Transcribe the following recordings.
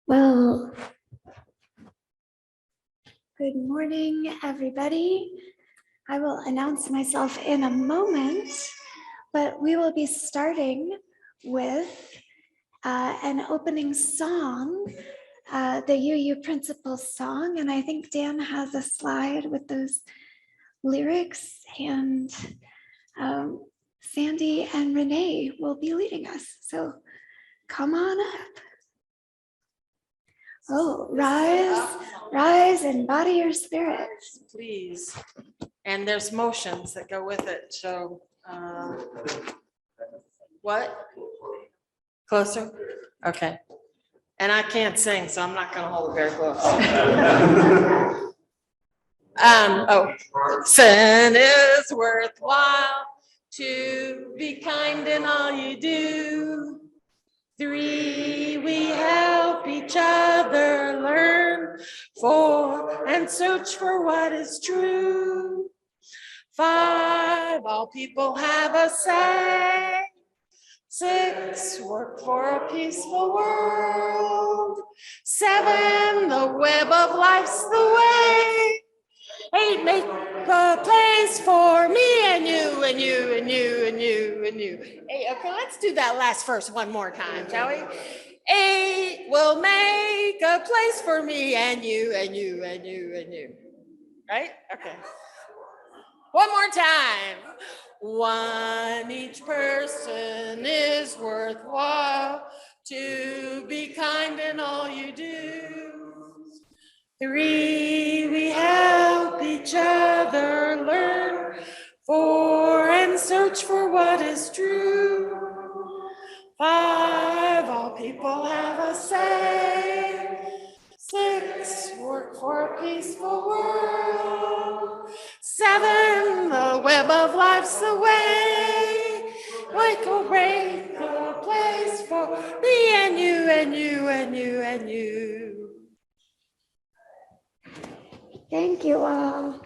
Well, good morning, everybody. I will announce myself in a moment, but we will be starting with an opening song, the UU Principal song, and I think Dan has a slide with those lyrics, and Sandy and Renee will be leading us. So come on up. Oh, rise and body your spirit. Please. And there's motions that go with it. So, what? Closer? Okay. And I can't sing, so I'm not going to hold it very close. Sin is worthwhile to be kind in all you do. 3, we help each other learn. 4, and search for what is true. 5, all people have a say. 6, work for a peaceful world. 7, the web of life's the way. 8, make a place for me and you and you and you and you and you. 8, okay, let's do that last verse one more time, shall we? 8 will make a place for me and you and you and you and you. Right? Okay. One more time. 1, each person is worthwhile to be kind in all you do. 3, we help each other learn. 4, and search for what is true. 5, all people have a say. 6, work for a peaceful world. 7, the web of life's the way. Like a break a place for me and you and you and you and you. Thank you all.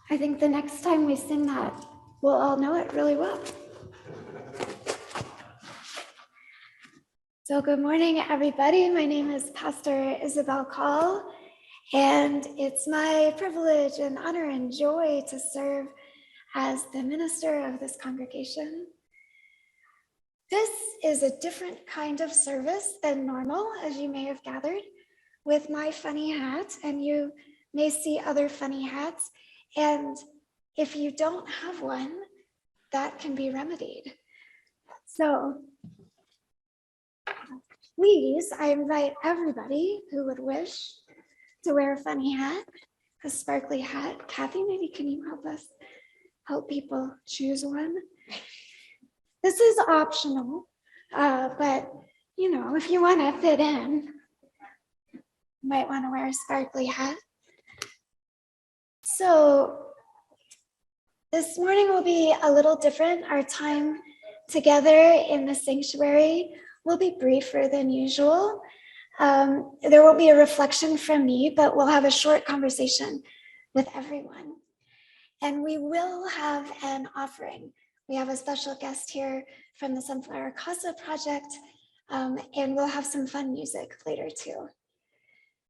I think the next time we sing that, we'll all know it really well. So good morning, everybody. My name is Pastor Isabel Call, and it's my privilege and honor and joy to serve as the minister of this congregation. This is a different kind of service than normal, as you may have gathered, with my funny hat, and you may see other funny hats. And if you don't have one, that can be remedied. So please, I invite everybody who would wish to wear a funny hat, a sparkly hat. Kathy, maybe can you help people choose one? This is optional, but if you want to fit in, you might want to wear a sparkly hat. So this morning will be a little different. Our time together in the sanctuary will be briefer than usual. There won't be a reflection from me, but we'll have a short conversation with everyone. And we will have an offering. We have a special guest here from the Sunflower Casa Project, and we'll have some fun music later too.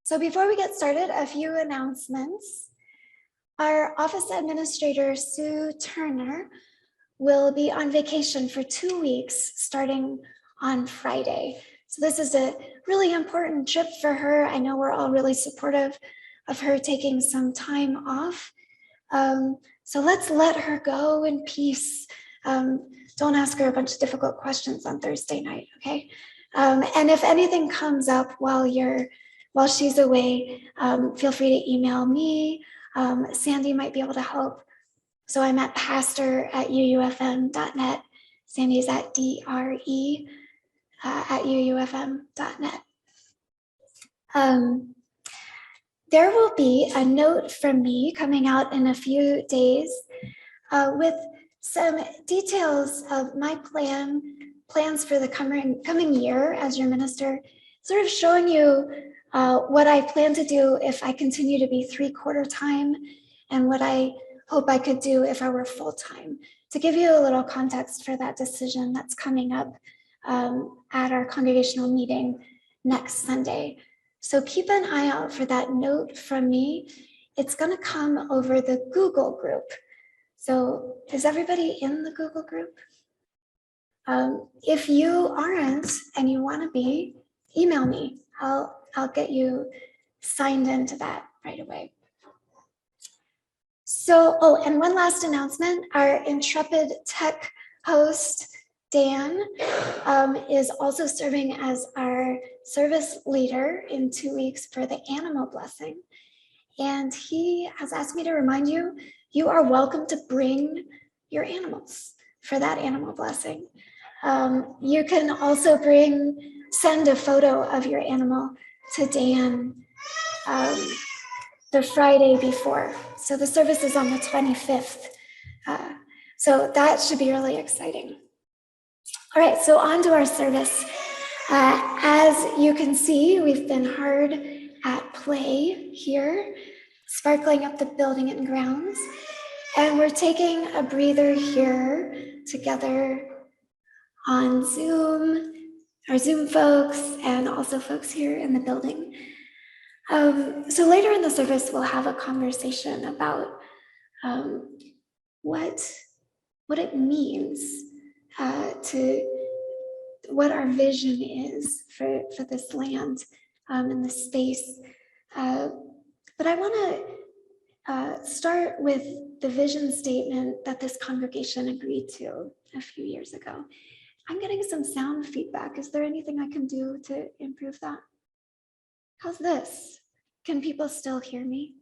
So before we get started, a few announcements. Our office administrator, Sue Turner, will be on vacation for 2 weeks starting on Friday. So this is a really important trip for her. I know we're all really supportive of her taking some time off. So let's let her go in peace. Don't ask her a bunch of difficult questions on Thursday night, okay? And if anything comes up while she's away, feel free to email me. Sandy might be able to help. So I'm at pastor@uufm.net. Sandy's at dre@uufm.net. There will be a note from me coming out in a few days with some details of my plans for the coming year as your minister, sort of showing you what I plan to do if I continue to be 3/4 time and what I hope I could do if I were full time, to give you a little context for that decision that's coming up at our congregational meeting next Sunday. So keep an eye out for that note from me. It's going to come over the Google group. So is everybody in the Google group? If you aren't and you want to be, email me. I'll get you signed into that right away. So, and one last announcement, our intrepid tech host, Dan, is also serving as our service leader in 2 weeks for the animal blessing. And he has asked me to remind you, you are welcome to bring your animals for that animal blessing. You can also send a photo of your animal to Dan the Friday before. So the service is on the 25th. So that should be really exciting. All right, so on to our service. As you can see, we've been hard at play here, sparkling up the building and grounds. And we're taking a breather here together on Zoom, our Zoom folks, and also folks here in the building. So later in the service, we'll have a conversation about what it means to what our vision is for this land and this space. But I want to start with the vision statement that this congregation agreed to a few years ago. I'm getting some sound feedback. Is there anything I can do to improve that? How's this? Can people still hear me?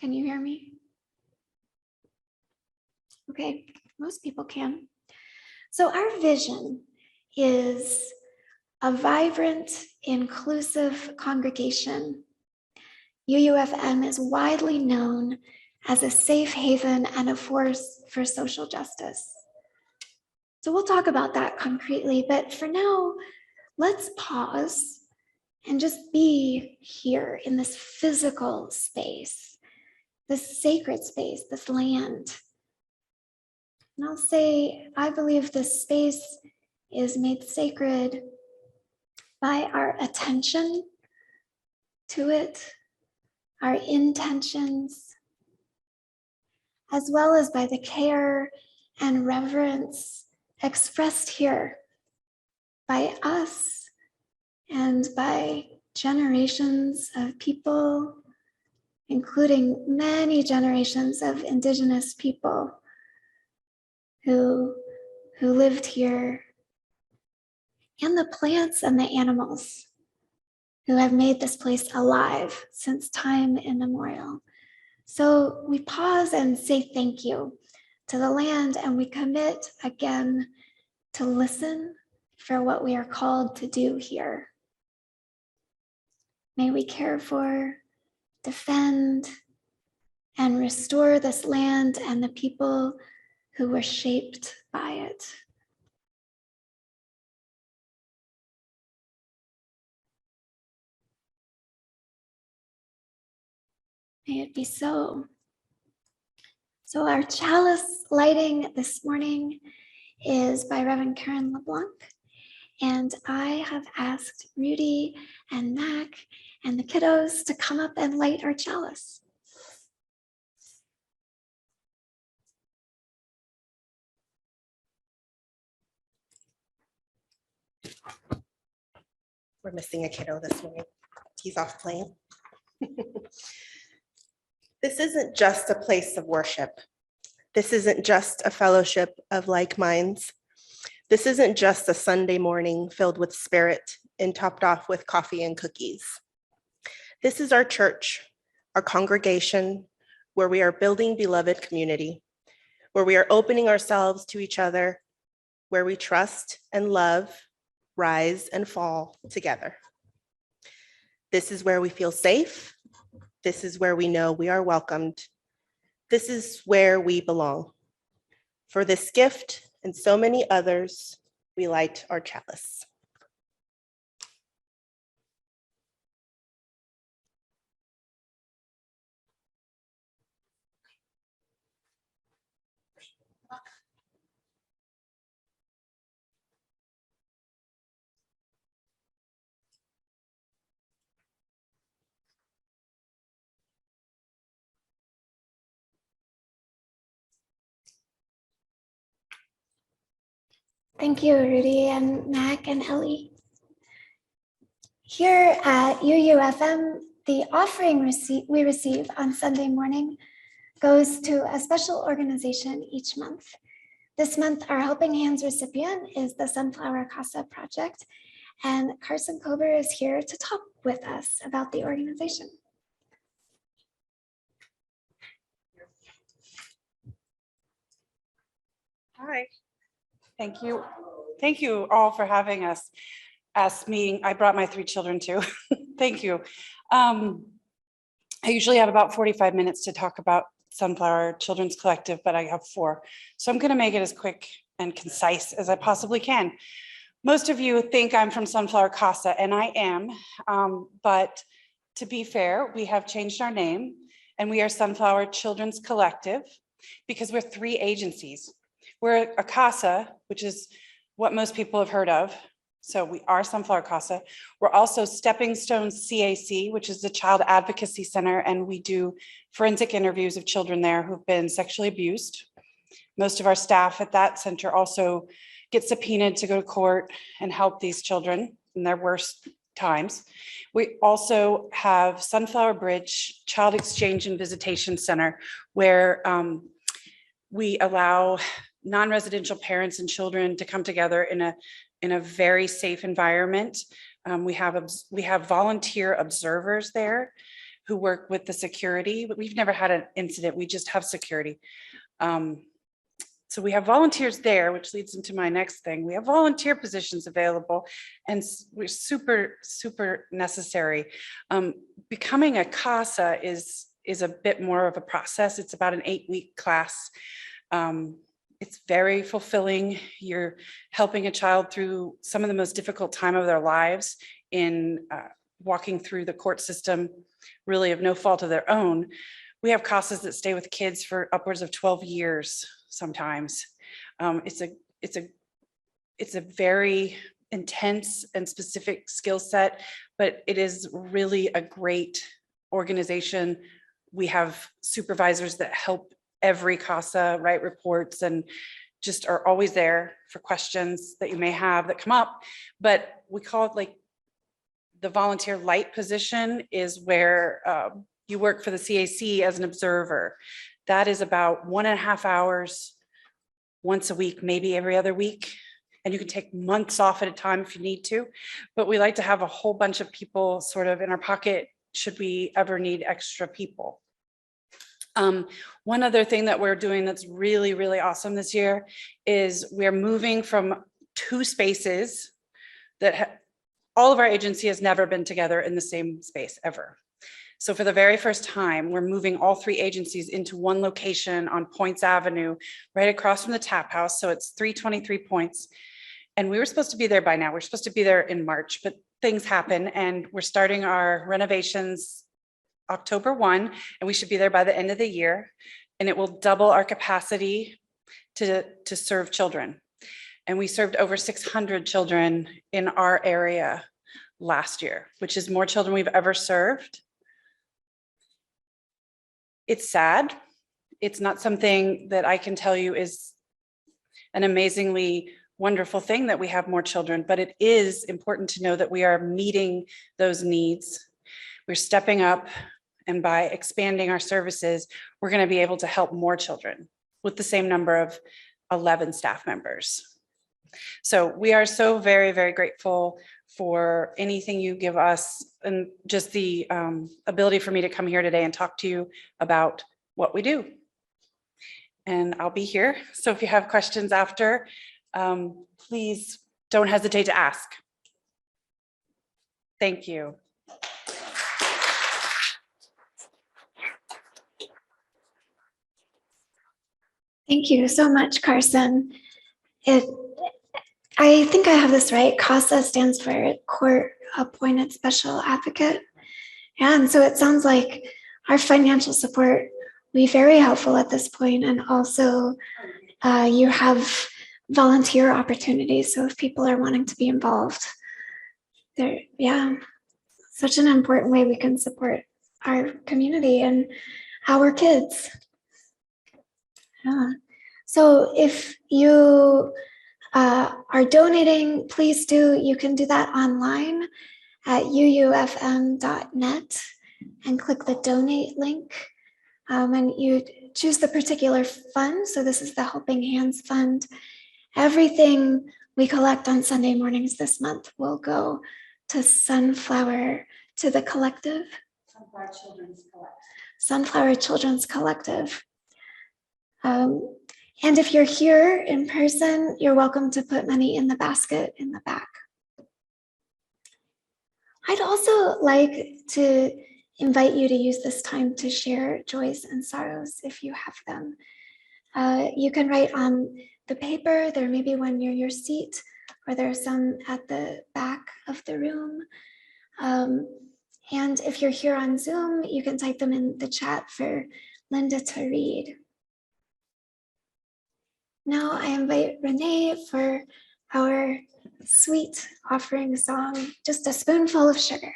Can you hear me? Okay, most people can. So our vision is a vibrant, inclusive congregation. UUFM is widely known as a safe haven and a force for social justice. So we'll talk about that concretely, but for now, let's pause and just be here in this physical space, this sacred space, this land. And I'll say, I believe this space is made sacred by our attention to it, our intentions, as well as by the care and reverence expressed here by us and by generations of people, including many generations of Indigenous people who lived here, and the plants and the animals who have made this place alive since time immemorial. So we pause and say thank you to the land, and we commit again to listen for what we are called to do here. May we care for, defend, and restore this land and the people who were shaped by it. May it be so. So our chalice lighting this morning is by Reverend Karen LeBlanc. And I have asked Rudy and Mac and the kiddos to come up and light our chalice. We're missing a kiddo this morning. He's off playing. This isn't just a place of worship. This isn't just a fellowship of like minds. This isn't just a Sunday morning filled with spirit and topped off with coffee and cookies. This is our church, our congregation, where we are building beloved community, where we are opening ourselves to each other, where we trust and love, rise and fall together. This is where we feel safe. This is where we know we are welcomed. This is where we belong. For this gift and so many others, we light our chalice. Thank you, Rudy and Mac and Ellie. Here at UUFM, the offering we receive on Sunday morning goes to a special organization each month. This month, our Helping Hands recipient is the Sunflower Casa Project, and Carson Kober is here to talk with us about the organization. Hi, thank you. Thank you all for having us. I brought my 3 children too. Thank you. I usually have about 45 minutes to talk about Sunflower Children's Collective, but I have 4. So I'm going to make it as quick and concise as I possibly can. Most of you think I'm from Sunflower Casa, and I am. But to be fair, we have changed our name, and we are Sunflower Children's Collective because we're 3 agencies. We're a CASA, which is what most people have heard of. So we are Sunflower Casa. We're also Stepping Stones CAC, which is the Child Advocacy Center, and we do forensic interviews of children there who've been sexually abused. Most of our staff at that center also get subpoenaed to go to court and help these children in their worst times. We also have Sunflower Bridge Child Exchange and Visitation Center, where we allow non-residential parents and children to come together in a very safe environment. We have volunteer observers there who work with the security, but we've never had an incident. We just have security. So we have volunteers there, which leads into my next thing. We have volunteer positions available, and we're super, super necessary. Becoming a CASA is a bit more of a process. It's about an 8-week class. It's very fulfilling. You're helping a child through some of the most difficult time of their lives in walking through the court system, really of no fault of their own. We have CASAs that stay with kids for upwards of 12 years sometimes. It's a very intense and specific skill set, but it is really a great organization. We have supervisors that help every CASA write reports and just are always there for questions that you may have that come up. But we call it like the volunteer light position is where you work for the CAC as an observer. That is about 1.5 hours once a week, maybe every other week. And you can take months off at a time if you need to. But we like to have a whole bunch of people sort of in our pocket should we ever need extra people. One other thing that we're doing that's really, really awesome this year is we're moving from 2 spaces that all of our agency has never been together in the same space ever. So for the very first time, we're moving all 3 agencies into one location on Points Avenue, right across from the Tap House. So it's 323 Points. And we were supposed to be there by now. We're supposed to be there in March, but things happen, and we're starting our renovations October 1, and we should be there by the end of the year, and it will double our capacity to serve children. And we served over 600 children in our area last year, which is more children we've ever served. It's sad. It's not something that I can tell you is an amazingly wonderful thing that we have more children, but it is important to know that we are meeting those needs. We're stepping up. And by expanding our services, we're going to be able to help more children with the same number of 11 staff members. So we are so very, very grateful for anything you give us, and just the ability for me to come here today and talk to you about what we do. And I'll be here. So if you have questions after, please don't hesitate to ask. Thank you. Thank you so much, Carson. I think I have this right. CASA stands for Court Appointed Special Advocate. And so it sounds like our financial support will be very helpful at this point. And also you have volunteer opportunities. So if people are wanting to be involved, such an important way we can support our community and our kids. Yeah. So if you are donating, please do. You can do that online at uufm.net and click the donate link. And you choose the particular fund. So this is the Helping Hands Fund. Everything we collect on Sunday mornings this month will go to Sunflower, to the collective. Sunflower Children's Collective. And if you're here in person, you're welcome to put money in the basket in the back. I'd also like to invite you to use this time to share joys and sorrows if you have them. You can write on the paper. There may be one near your seat, or there are some at the back of the room. And if you're here on Zoom, you can type them in the chat for Linda to read. Now I invite Renee for our sweet offering song, Just a Spoonful of Sugar.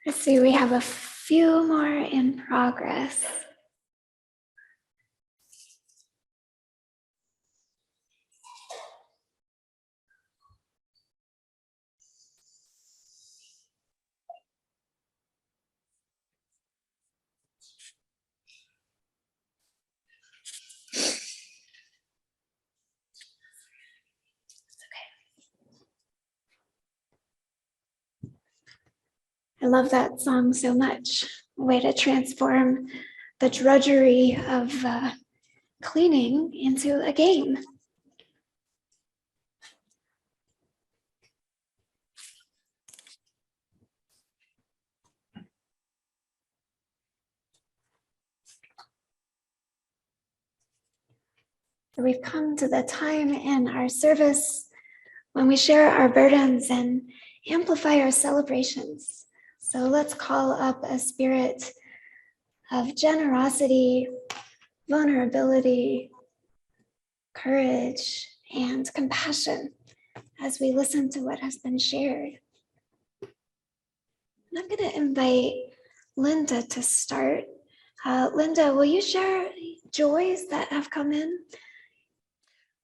Let's see, we have a few more in progress. I love that song so much. A way to transform the drudgery of cleaning into a game. We've come to the time in our service when we share our burdens and amplify our celebrations. So let's call up a spirit of generosity, vulnerability, courage, and compassion as we listen to what has been shared. And I'm going to invite Linda to start. Linda, will you share joys that have come in?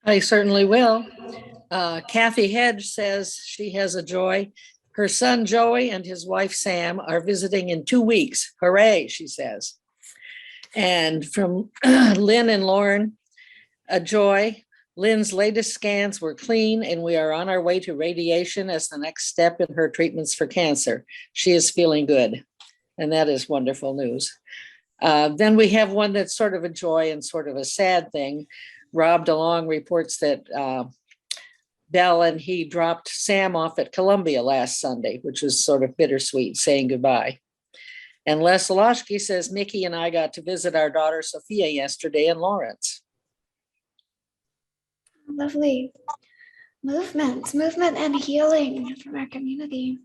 I certainly will. Kathy Hedge says she has a joy. Her son Joey and his wife Sam are visiting in 2 weeks. Hooray, she says. And from Lynn and Lauren, a joy. Lynn's latest scans were clean and we are on our way to radiation as the next step in her treatments for cancer. She is feeling good. And that is wonderful news. Then we have one that's sort of a joy and sort of a sad thing. Rob DeLong reports that Bell and he dropped Sam off at Columbia last Sunday, which was sort of bittersweet, saying goodbye. And Les Loshke says Nikki and I got to visit our daughter Sophia yesterday in Lawrence. Lovely. movement and healing from our community.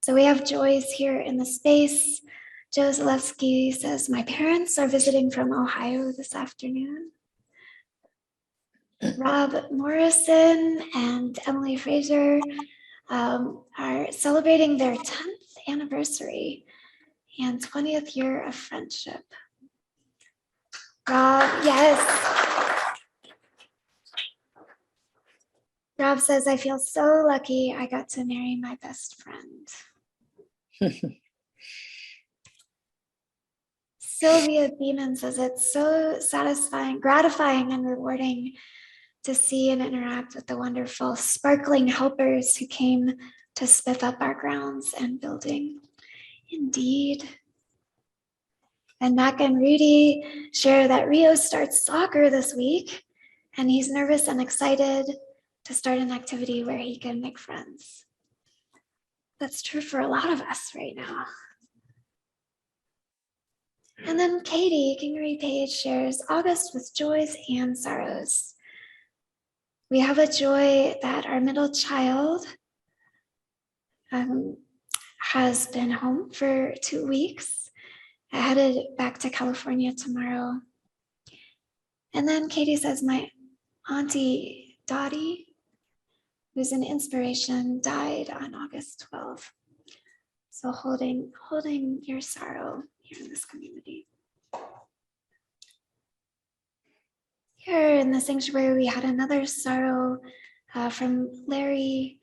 So we have Joyce here in the space. Joe Zalewski says, my parents are visiting from Ohio this afternoon. Rob Morrison and Emily Fraser are celebrating their 10th anniversary and 20th year of friendship. Rob, yes. Rob says, I feel so lucky I got to marry my best friend. Sylvia Beeman says, it's so satisfying, gratifying, and rewarding to see and interact with the wonderful, sparkling helpers who came to spiff up our grounds and building. Indeed. And Mac and Rudy share that Rio starts soccer this week, and he's nervous and excited to start an activity where he can make friends. That's true for a lot of us right now. And then Katie Kingery Page shares August with joys and sorrows. We have a joy that our middle child has been home for 2 weeks, headed back to California tomorrow. And then Katie says, my auntie Dottie, who's an inspiration, died on August 12th. So holding your sorrow here in this community. Here in the sanctuary, we had another sorrow from Larry.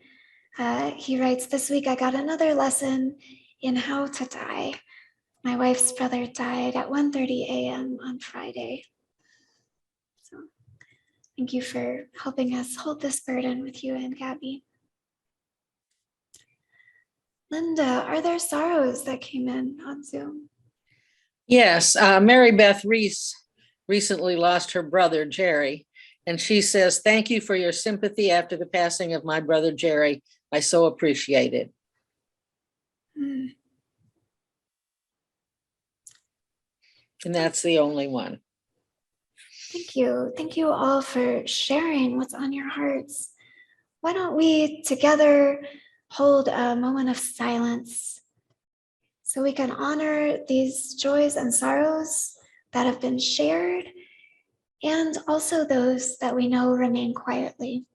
He writes, this week I got another lesson in how to die. My wife's brother died at 1:30 a.m. on Friday. So thank you for helping us hold this burden with you and Gabby. Linda, are there sorrows that came in on Zoom? Yes, Mary Beth Reese recently lost her brother, Jerry, and she says, thank you for your sympathy after the passing of my brother, Jerry. I so appreciate it. Mm. And that's the only one. Thank you. Thank you all for sharing what's on your hearts. Why don't we together hold a moment of silence so we can honor these joys and sorrows that have been shared, and also those that we know remain quietly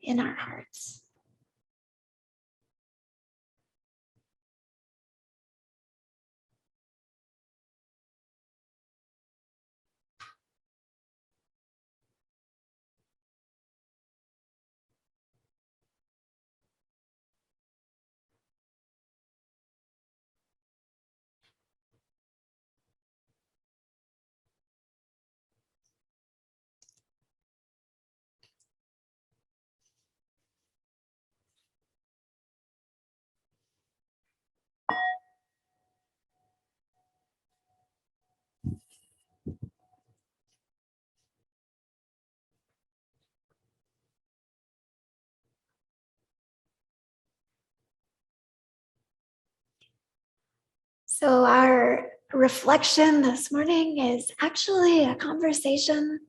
in our hearts. So our reflection this morning is actually a conversation,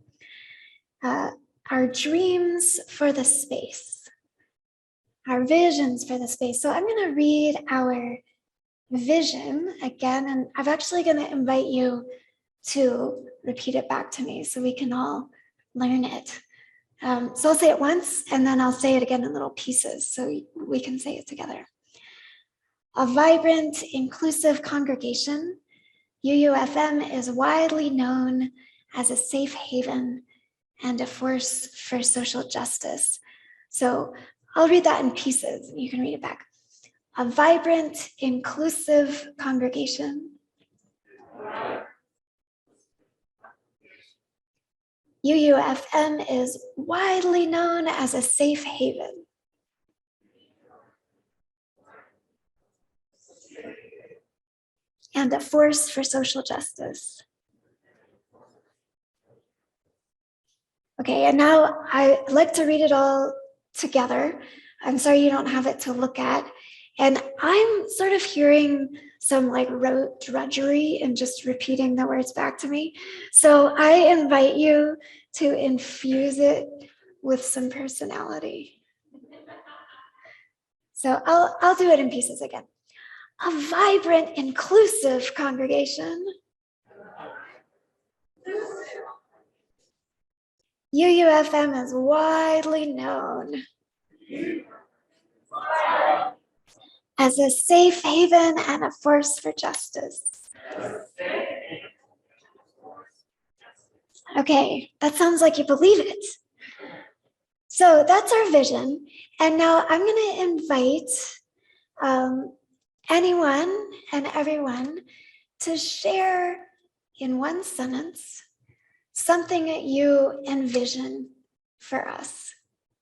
our dreams for the space, our visions for the space. So I'm going to read our vision again, and I'm actually going to invite you to repeat it back to me so we can all learn it. So I'll say it once, and then I'll say it again in little pieces so we can say it together. A vibrant, inclusive congregation, UUFM is widely known as a safe haven and a force for social justice. So I'll read that in pieces. You can read it back. A vibrant, inclusive congregation. UUFM is widely known as a safe haven. And a force for social justice. Okay, and now I'd like to read it all together. I'm sorry you don't have it to look at. And I'm sort of hearing some like rote drudgery and just repeating the words back to me. So I invite you to infuse it with some personality. So I'll do it in pieces again. A vibrant, inclusive congregation. UUFM is widely known as a safe haven and a force for justice. Okay, that sounds like you believe it. So that's our vision. And now I'm going to invite anyone and everyone to share in one sentence something that you envision for us.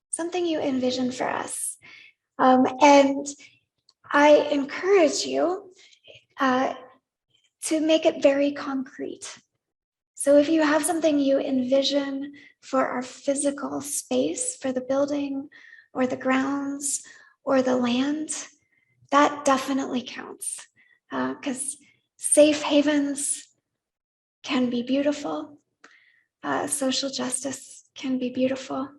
Something you envision for us. And I encourage you to make it very concrete. So if you have something you envision for our physical space, for the building or the grounds or the land, that definitely counts, because safe havens can be beautiful. Social justice can be beautiful.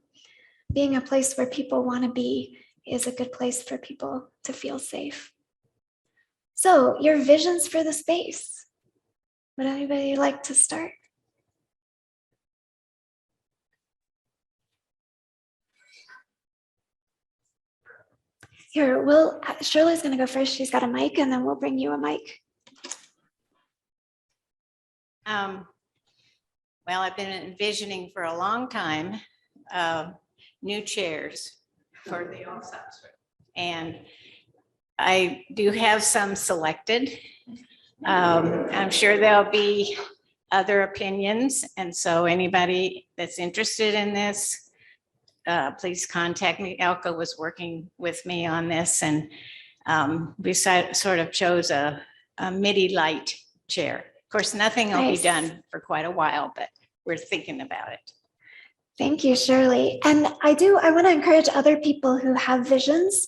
Being a place where people want to be is a good place for people to feel safe. So your visions for the space. Would anybody like to start? Here, Shirley's gonna go first. She's got a mic, and then we'll bring you a mic. Well, I've been envisioning for a long time new chairs for the and I do have some selected. I'm sure there'll be other opinions, and so anybody that's interested in this, please contact me. Elka was working with me on this, and we sort of chose a MIDI light chair. Of course, nothing will be done for quite a while, but we're thinking about it. Thank you, Shirley. And I want to encourage other people who have visions.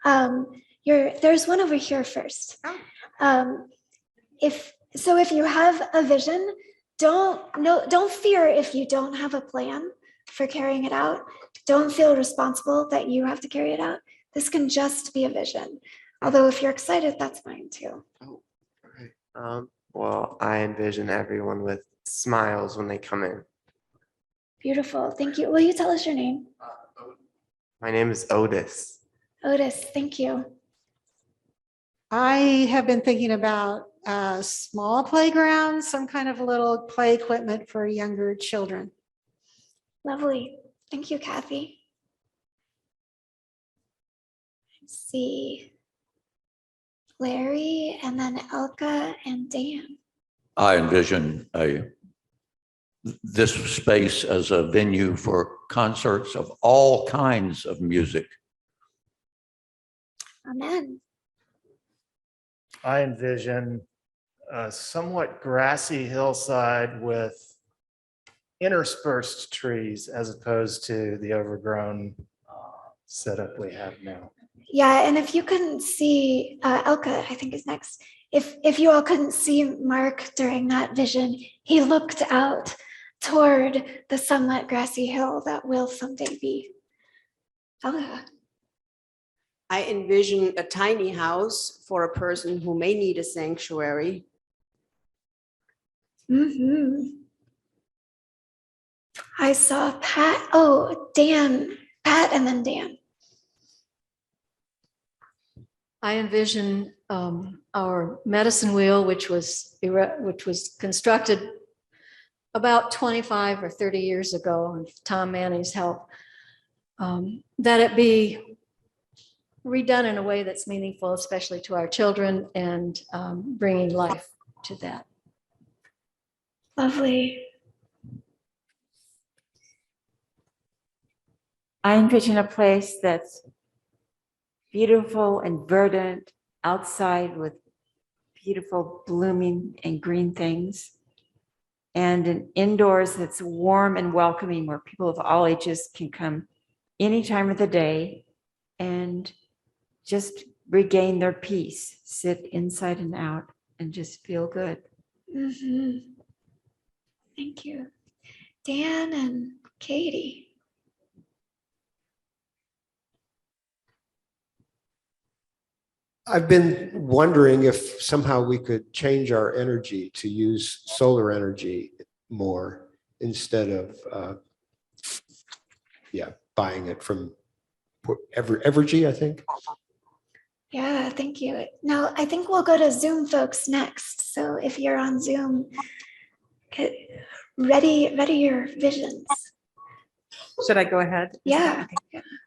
There's one over here first. If you have a vision, don't fear if you don't have a plan for carrying it out. Don't feel responsible that you have to carry it out. This can just be a vision. Although if you're excited, that's fine too. Oh, right. Well, I envision everyone with smiles when they come in. Beautiful. Thank you. Will you tell us your name? My name is Otis. Otis, thank you. I have been thinking about small playgrounds, some kind of little play equipment for younger children. Lovely. Thank you, Kathy. Let's see. Larry, and then Elka and Dan. I envision this space as a venue for concerts of all kinds of music. Amen. I envision a somewhat grassy hillside with interspersed trees as opposed to the overgrown setup we have now. Yeah, and if you couldn't see, Elka, I think is next. If you all couldn't see Mark during that vision, he looked out toward the sunlit grassy hill that will someday be. Elka. I envision a tiny house for a person who may need a sanctuary. I saw Pat. Oh, Dan. Pat and then Dan. I envision our medicine wheel, which was constructed about 25 or 30 years ago, with Tom Manning's help, that it be redone in a way that's meaningful, especially to our children, and bringing life to that. Lovely. I envision a place that's beautiful and verdant outside with beautiful blooming and green things, and an indoors that's warm and welcoming where people of all ages can come any time of the day and just regain their peace, sit inside and out and just feel good. Thank you. Dan and Katie. I've been wondering if somehow we could change our energy to use solar energy more instead of, buying it from Evergy, I think. Yeah, thank you. Now, I think we'll go to Zoom folks next. So if you're on Zoom, ready your visions. Should I go ahead? Yeah.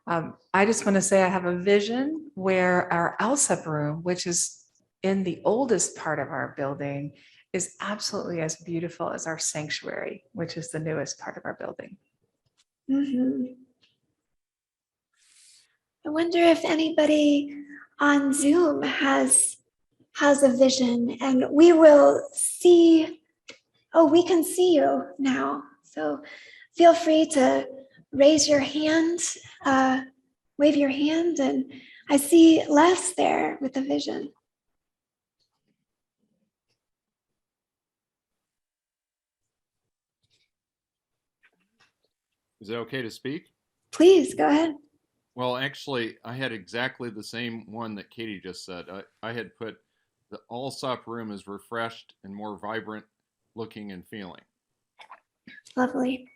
I just want to say I have a vision where our LSEP room, which is in the oldest part of our building, is absolutely as beautiful as our sanctuary, which is the newest part of our building. Mhm. I wonder if anybody on Zoom has a vision, and we will see. Oh, we can see you now. So feel free to raise your hand, wave your hand, and I see Les there with a vision. Is it okay to speak? Please go ahead. Well, actually, I had exactly the same one that Katie just said. I had put the Allsop room is refreshed and more vibrant looking and feeling. Lovely.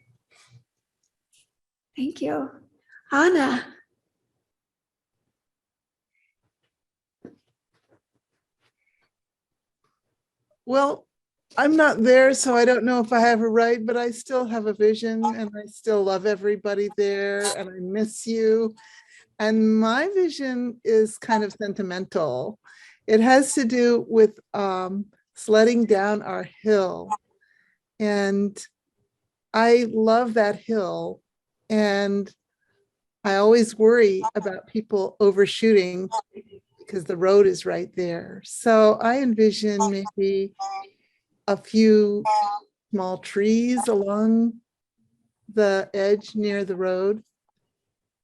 Thank you. Anna. Well, I'm not there, so I don't know if I have it right, but I still have a vision and I still love everybody there and I miss you. And my vision is kind of sentimental. It has to do with sledding down our hill. And I love that hill. And I always worry about people overshooting because the road is right there. So I envision maybe a few small trees along the edge near the road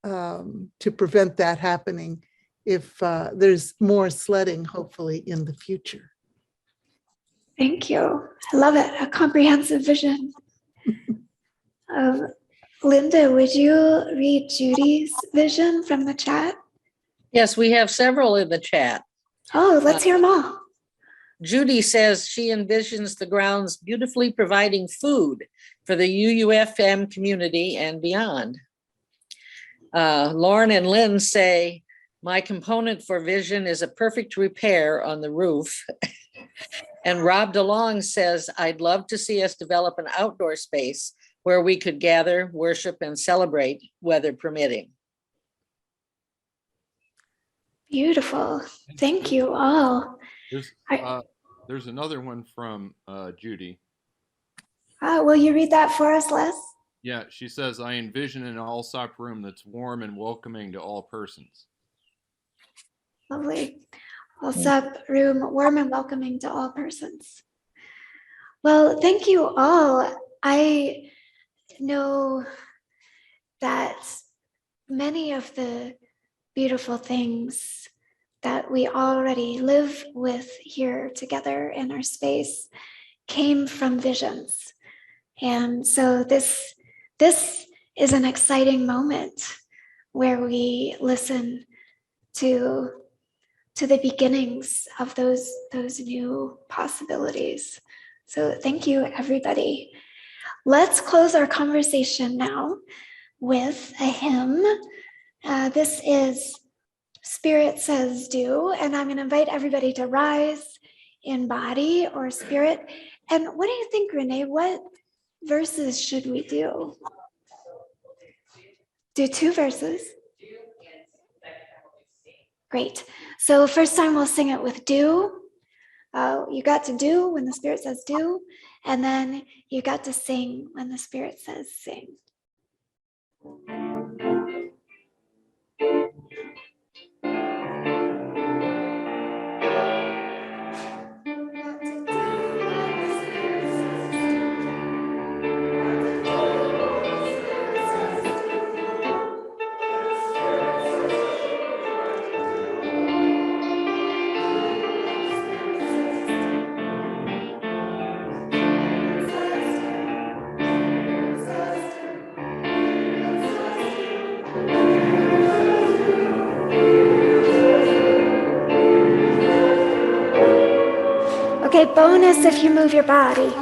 to prevent that happening if there's more sledding, hopefully in the future. Thank you. I love it. A comprehensive vision. Linda, would you read Judy's vision from the chat? Yes, we have several in the chat. Oh, let's hear them all. Judy says she envisions the grounds beautifully providing food for the UUFM community and beyond. Lauren and Lynn say, my component for vision is a perfect repair on the roof. And Rob DeLong says, I'd love to see us develop an outdoor space where we could gather, worship, and celebrate, weather permitting. Beautiful. Thank you all. There's another one from Judy. Will you read that for us, Les? Yeah, she says, I envision an Allsop room that's warm and welcoming to all persons. Lovely. Allsop room, warm and welcoming to all persons. Well, thank you all. I know that many of the beautiful things that we already live with here together in our space came from visions. And so this is an exciting moment where we listen to the beginnings of those new possibilities. So thank you, everybody. Let's close our conversation now with a hymn. This is Spirit Says Do, and I'm going to invite everybody to rise in body or spirit. And what do you think, Renee? What verses should we do? Do 2 verses. Great. So first time we'll sing it with do. You got to do when the Spirit says do, and then you got to sing when the Spirit says sing. Okay, bonus if you move your body.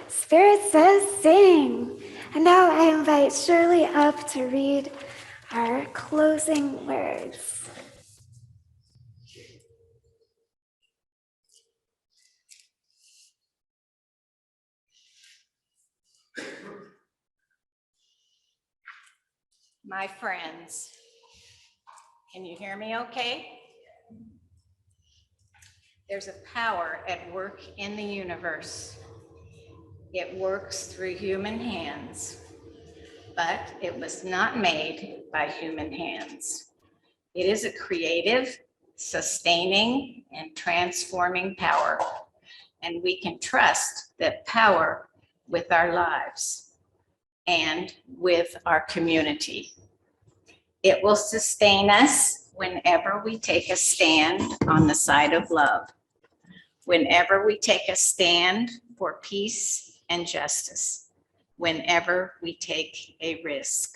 Spirit says sing. And now I invite Shirley up to read our closing words. My friends, can you hear me okay? There's a power at work in the universe. It works through human hands, but it was not made by human hands. It is a creative, sustaining, and transforming power, and we can trust that power with our lives and with our community. It will sustain us whenever we take a stand on the side of love, whenever we take a stand for peace and justice, whenever we take a risk.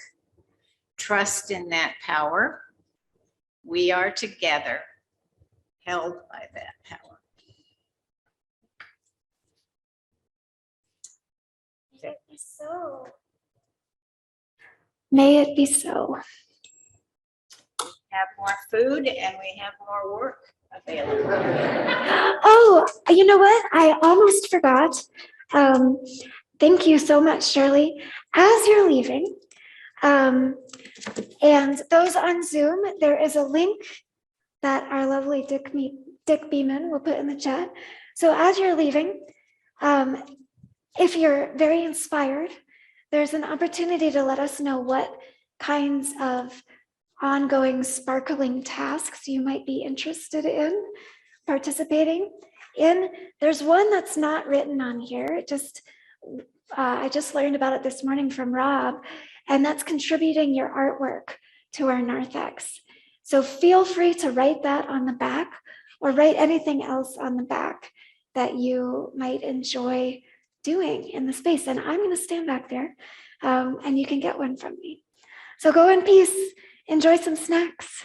Trust in that power. We are together, held by that power. May it be so. May it be so. Have more food and we have more work available. Oh, you know what? I almost forgot. Thank you so much, Shirley. As you're leaving, and those on Zoom, there is a link that our lovely Dick Beeman will put in the chat. So as you're leaving, if you're very inspired, there's an opportunity to let us know what kinds of ongoing sparkling tasks you might be interested in participating in. There's one that's not written on here. I just learned about it this morning from Rob, and that's contributing your artwork to our narthex. So feel free to write that on the back or write anything else on the back that you might enjoy doing in the space. And I'm going to stand back there and you can get one from me. So go in peace. Enjoy some snacks.